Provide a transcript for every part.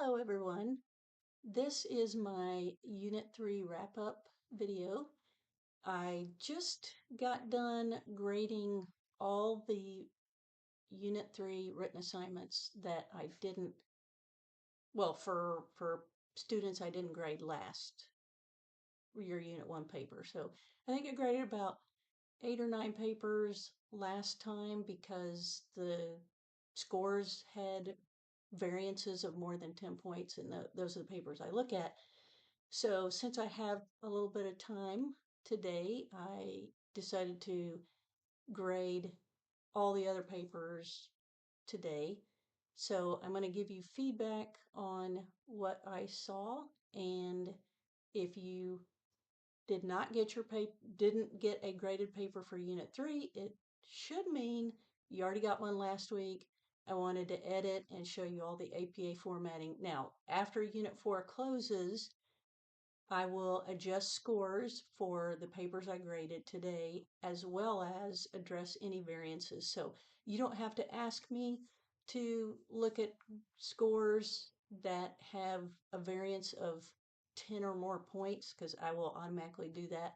Hello everyone. This is my Unit 3 wrap-up video. I just got done grading all the Unit 3 written assignments that I didn't, well, for students I didn't grade last your Unit 1 paper. So I think I graded about 8 or 9 papers last time because the scores had variances of more than 10 points, and those are the papers I look at. So since I have a little bit of time today, I decided to grade all the other papers today. So I'm going to give you feedback on what I saw, and if you didn't get a graded paper for Unit 3, it should mean you already got one last week. I wanted to edit and show you all the APA formatting. Now, after Unit 4 closes, I will adjust scores for the papers I graded today, as well as address any variances. So you don't have to ask me to look at scores that have a variance of 10 or more points, because I will automatically do that.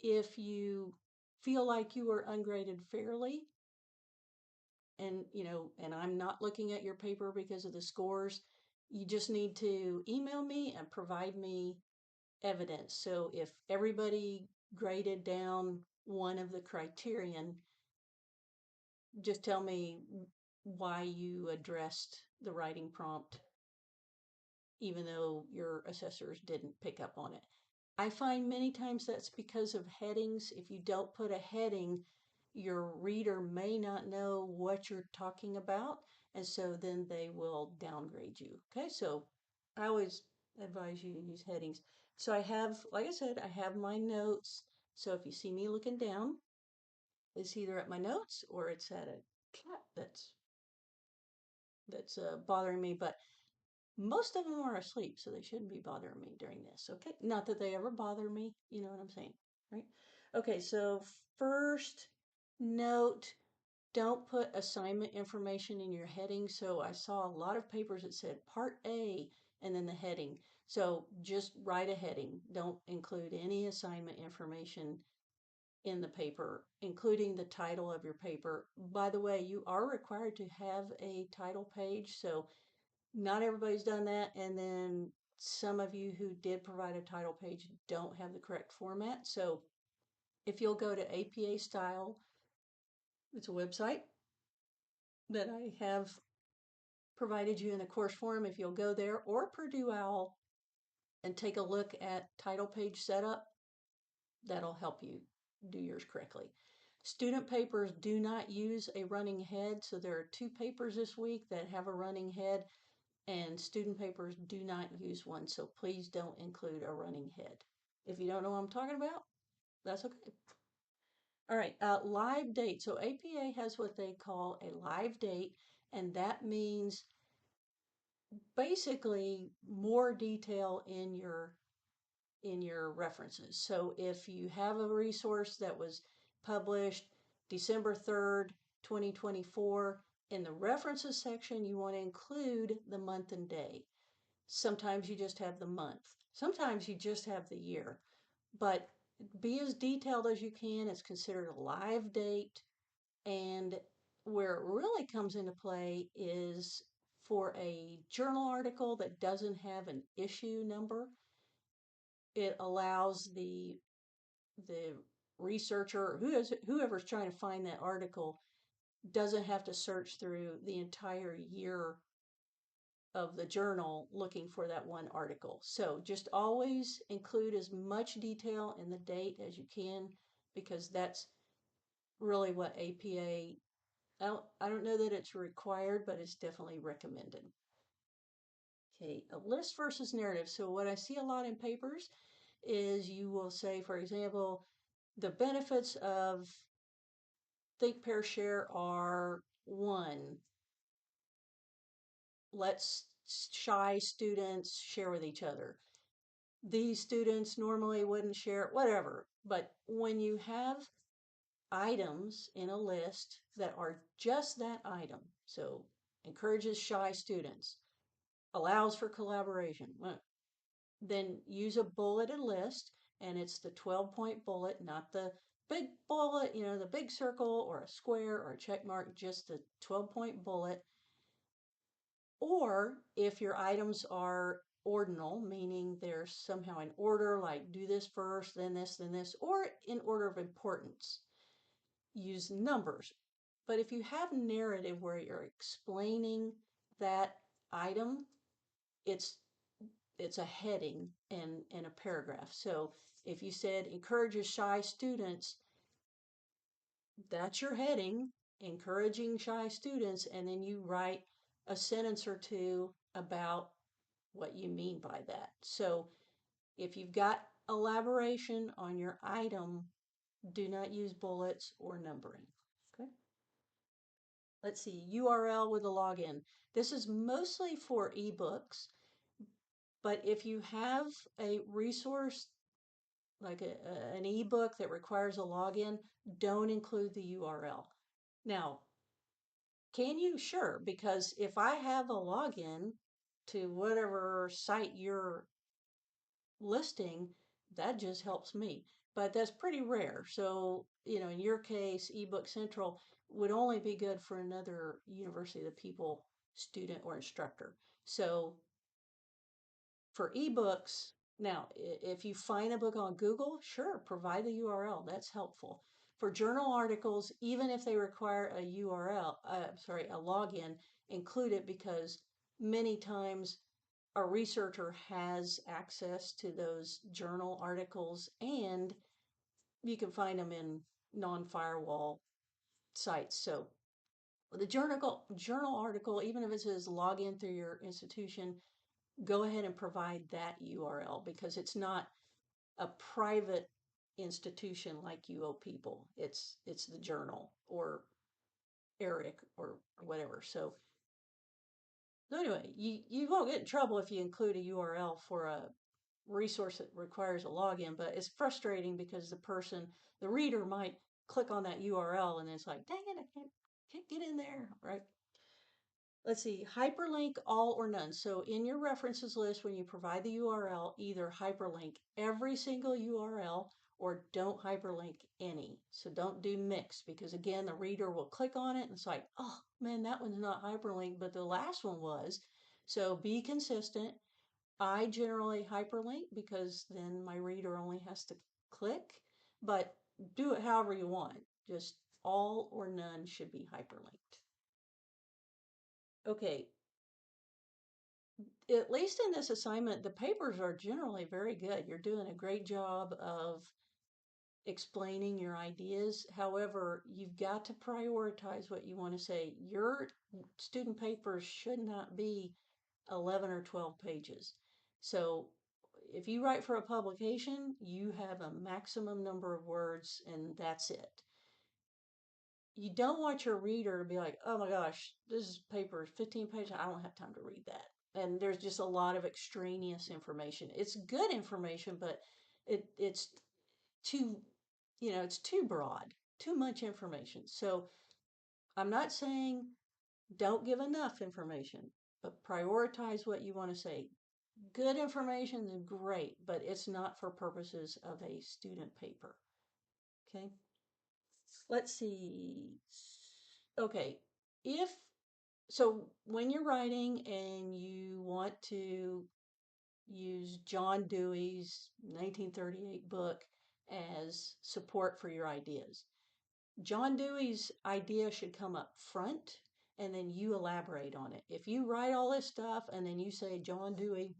If you feel like you were ungraded fairly, and I'm not looking at your paper because of the scores, you just need to email me and provide me evidence. So if everybody graded down one of the criterion, just tell me why you addressed the writing prompt, even though your assessors didn't pick up on it. I find many times that's because of headings. If you don't put a heading, your reader may not know what you're talking about, and so then they will downgrade you. Okay, so I always advise you to use headings. So I have, like I said, I have my notes. So if you see me looking down, it's either at my notes or it's at a cat that's bothering me. But most of them are asleep, so they shouldn't be bothering me during this. Okay, not that they ever bother me. You know what I'm saying, right? Okay, so first note, don't put assignment information in your heading. So I saw a lot of papers that said Part A and then the heading. So just write a heading. Don't include any assignment information in the paper, including the title of your paper. By the way, you are required to have a title page. So not everybody's done that. And then some of you who did provide a title page don't have the correct format. So if you'll go to APA Style, it's a website that I have provided you in the course forum. If you'll go there, or Purdue OWL, and take a look at title page setup, that'll help you do yours correctly. Student papers do not use a running head, so there are 2 papers this week that have a running head, and student papers do not use one, so please don't include a running head. If you don't know what I'm talking about, that's okay. All right, live date. So APA has what they call a live date, and that means basically more detail in your references. So if you have a resource that was published December 3rd, 2024, in the references section, you want to include the month and day. Sometimes you just have the month. Sometimes you just have the year. But be as detailed as you can. It's considered a live date. And where it really comes into play is for a journal article that doesn't have an issue number. It allows the researcher, whoever's trying to find that article, doesn't have to search through the entire year of the journal looking for that one article. So just always include as much detail in the date as you can, because that's really what APA, I don't know that it's required, but it's definitely recommended. Okay, a list versus narrative. So what I see a lot in papers is you will say, for example, the benefits of Think, Pair, Share are: 1, lets shy students share with each other. These students normally wouldn't share, whatever. But when you have items in a list that are just that item, so encourages shy students, allows for collaboration. Well, then use a bulleted list, and it's the 12-point bullet, not the big bullet, the big circle or a square or a check mark, just the 12-point bullet. Or if your items are ordinal, meaning they're somehow in order, like do this first, then this, or in order of importance, use numbers. But if you have narrative where you're explaining that item, it's a heading in a paragraph. So if you said encourages shy students, that's your heading, encouraging shy students, and then you write a sentence or two about what you mean by that. So if you've got elaboration on your item, do not use bullets or numbering. Okay. Let's see, URL with a login. This is mostly for ebooks, but if you have a resource like an ebook that requires a login, don't include the URL. Now, can you? Sure, because if I have a login to whatever site you're listing, that just helps me. But that's pretty rare. So, in your case, eBook Central would only be good for another University of the People student or instructor. So for ebooks, now, if you find a book on Google, sure, provide the URL. That's helpful. For journal articles, even if they require a URL, a login, include it because many times a researcher has access to those journal articles and you can find them in non-firewall sites. So the journal article, even if it says login through your institution, go ahead and provide that URL because it's not a private institution like UO People. It's the journal or ERIC or whatever. So anyway, you won't get in trouble if you include a URL for a resource that requires a login, but it's frustrating because the reader might click on that URL and it's like, dang it, I can't get in there, right? Let's see, hyperlink all or none. So in your references list, when you provide the URL, either hyperlink every single URL or don't hyperlink any. So don't do mixed because again, the reader will click on it and it's like, oh man, that one's not hyperlinked, but the last one was. So be consistent. I generally hyperlink because then my reader only has to click, but do it however you want. Just all or none should be hyperlinked. Okay, at least in this assignment, the papers are generally very good. You're doing a great job of explaining your ideas. However, you've got to prioritize what you want to say. Your student papers should not be 11 or 12 pages. So if you write for a publication, you have a maximum number of words and that's it. You don't want your reader to be like, oh my gosh, this paper is 15 pages. I don't have time to read that. And there's just a lot of extraneous information. It's good information, but it's too, it's too broad, too much information. So I'm not saying don't give enough information, but prioritize what you want to say. Good information is great, but it's not for purposes of a student paper. Okay. Let's see. Okay. If so, when you're writing and you want to use John Dewey's 1938 book as support for your ideas, John Dewey's idea should come up front and then you elaborate on it. If you write all this stuff and then you say John Dewey,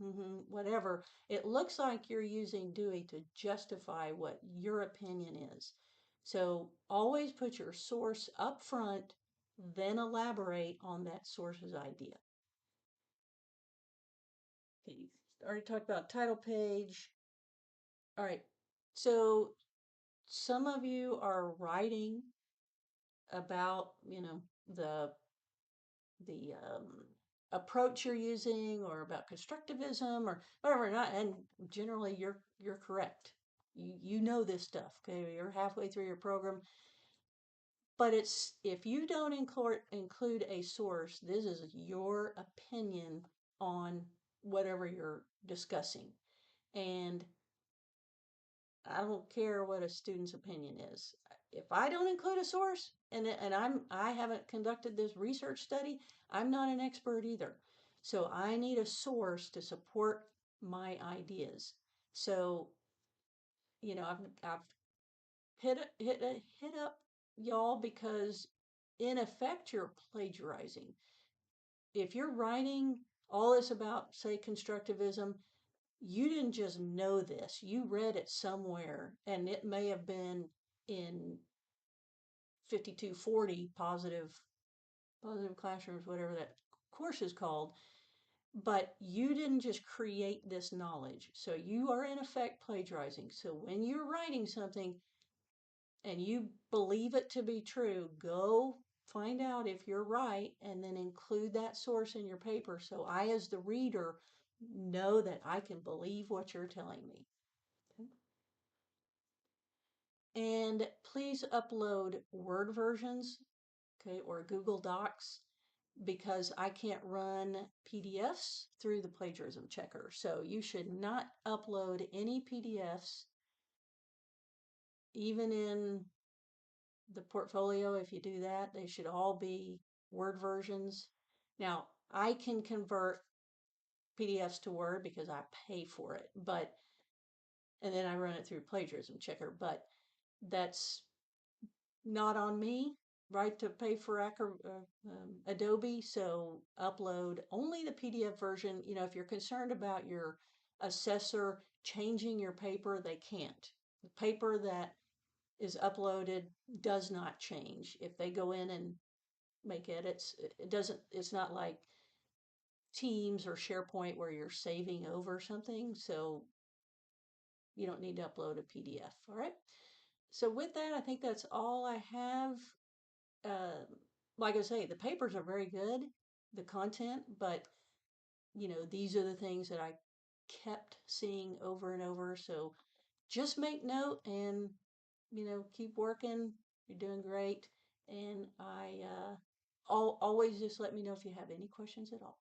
whatever, it looks like you're using Dewey to justify what your opinion is. So always put your source up front, then elaborate on that source's idea. Okay, already talked about title page. All right, so some of you are writing about, the approach you're using or about constructivism or whatever not, and generally you're correct. You know this stuff. Okay, you're halfway through your program, but it's if you don't include a source, this is your opinion on whatever you're discussing. And I don't care what a student's opinion is. If I don't include a source and I haven't conducted this research study, I'm not an expert either. So I need a source to support my ideas. So, I've hit up y'all because in effect you're plagiarizing. If you're writing all this about, say, constructivism, you didn't just know this, you read it somewhere, and it may have been in 5240 positive classrooms, whatever that course is called, but you didn't just create this knowledge. So you are in effect plagiarizing. So when you're writing something and you believe it to be true, go find out if you're right and then include that source in your paper so I, as the reader, know that I can believe what you're telling me. Okay. And please upload Word versions, okay, or Google Docs, because I can't run PDFs through the plagiarism checker. So you should not upload any PDFs, even in the portfolio. If you do that, they should all be Word versions. Now, I can convert PDFs to Word because I pay for it, and then I run it through plagiarism checker, but that's not on me, right, to pay for Adobe. So upload only the PDF version. If you're concerned about your assessor changing your paper, they can't. The paper that is uploaded does not change. If they go in and make edits, it doesn't, it's not like Teams or SharePoint where you're saving over something. So you don't need to upload a PDF. All right. So with that, I think that's all I have. uh, like I say, the papers are very good, the content, but these are the things that I kept seeing over and over. So just make note and, keep working. You're doing great. And always just let me know if you have any questions at all.